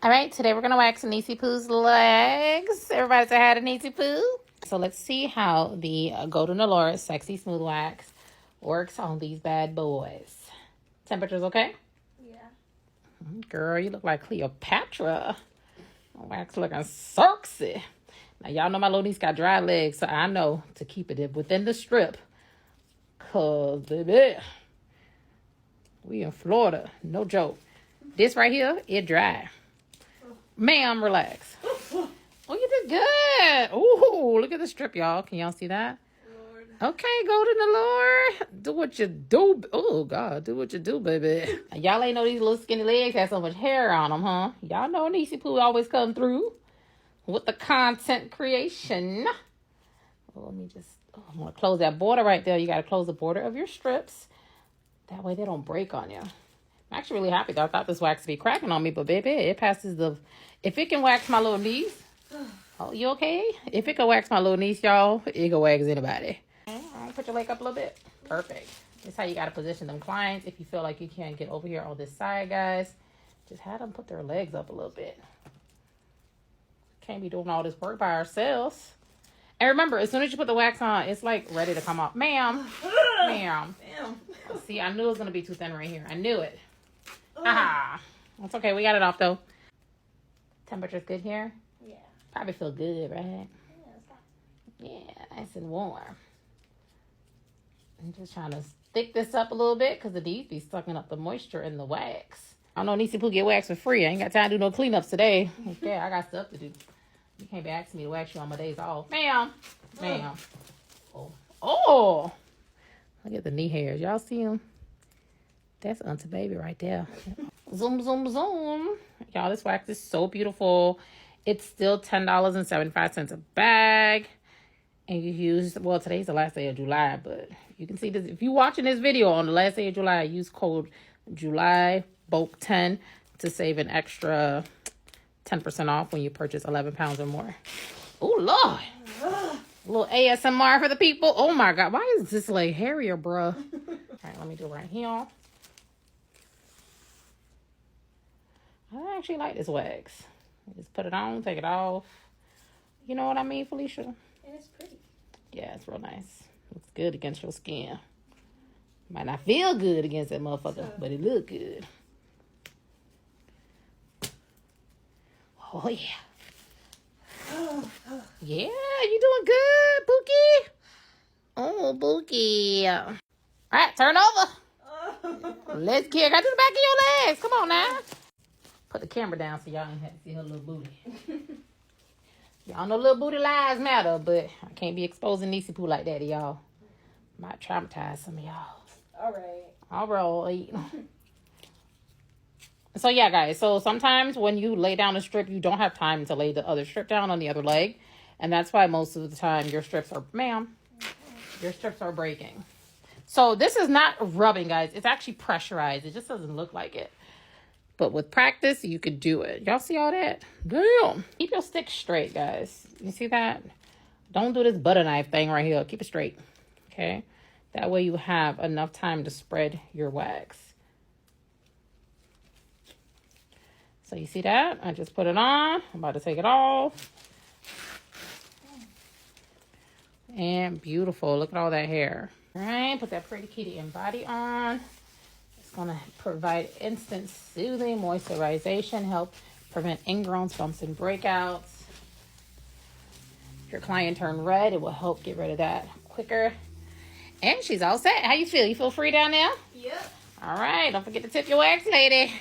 All right, today we're going to wax Niy Poo's legs. Everybody say hi to Niy Poo. So let's see how the Golden Allure Sexy Smooth Wax works on these bad boys. Temperature's okay? Yeah. Girl, you look like Cleopatra. Wax looking sexy. Now, y'all know my little niece got dry legs, so I know to keep it within the strip. Because, baby, we in Florida. No joke. This right here, it dry. Ma'am, relax. Oh, you did good. Ooh, look at the strip, y'all. Can y'all see that? Lord. Okay, Golden Allure. Do what you do. Oh, God. Do what you do, baby. Y'all ain't know these little skinny legs have so much hair on them, huh? Y'all know Niy Poo always come through with the content creation. Well, let me just... Oh, I'm going to close that border right there. You got to close the border of your strips. That way they don't break on you. I'm actually really happy, though. I thought this wax would be cracking on me, but baby, it passes the... If it can wax my little niece... Oh, you okay? If it can wax my little niece, y'all, it can wax anybody. All right, put your leg up a little bit. Perfect. This is how you got to position them clients. If you feel like you can't get over here on this side, guys, just have them put their legs up a little bit. Can't be doing all this work by ourselves. And remember, as soon as you put the wax on, it's like ready to come off. Ma'am. Ma'am. See, I knew it was going to be too thin right here. I knew it. Aha. It's okay. We got it off, though. Temperature's good here? Yeah. Probably feel good, right? Yeah, it's fine. Yeah, nice and warm. I'm just trying to thick this up a little bit because the D's be sucking up the moisture in the wax. I know Niy Poo get wax for free. I ain't got time to do no cleanups today. Okay, I got stuff to do. You can't be asking me to wax you on my days off. Ma'am. Ma'am. Oh. Oh. Look at the knee hairs. Y'all see them? That's Auntie Baby right there. Zoom, zoom, zoom. Y'all, this wax is so beautiful. It's still $10.75 a bag. And you use, well, today's the last day of July, but you can see this. If you're watching this video on the last day of July, use code JULYBOLK10 to save an extra 10% off when you purchase 11 pounds or more. Oh, Lord. A little ASMR for the people. Oh, my God. Why is this like hairier, bruh? All right, let me do it right here. I actually like this wax. Just put it on, take it off. You know what I mean, Felicia? And it's pretty. Yeah, it's real nice. Looks good against your skin. Might not feel good against that motherfucker, but it look good. Oh, yeah. Yeah, you doing good, Bookie. Oh, Bookie. All right, turn over. Let's kick her to the back of your legs. Come on now. Put the camera down so y'all ain't have to see her little booty. Y'all know little booty lies matter, but I can't be exposing Niy Poo like that to y'all. Might traumatize some of y'all. All right. So yeah, guys. So sometimes when you lay down a strip, you don't have time to lay the other strip down on the other leg. And that's why most of the time your strips are, your strips are breaking. So this is not rubbing, guys. It's actually pressurized. It just doesn't look like it. But with practice, you could do it. Y'all see all that? Damn. Keep your stick straight, guys. You see that? Don't do this butter knife thing right here. Keep it straight. Okay? That way you have enough time to spread your wax. So you see that? I just put it on. I'm about to take it off. And beautiful. Look at all that hair. All right. Put that pretty kitty and body on. It's going to provide instant soothing moisturization, help prevent ingrowns, bumps, and breakouts. If your client turned red, it will help get rid of that quicker. And she's all set. How you feel? You feel free down there? Yep. All right. Don't forget to tip your wax, lady.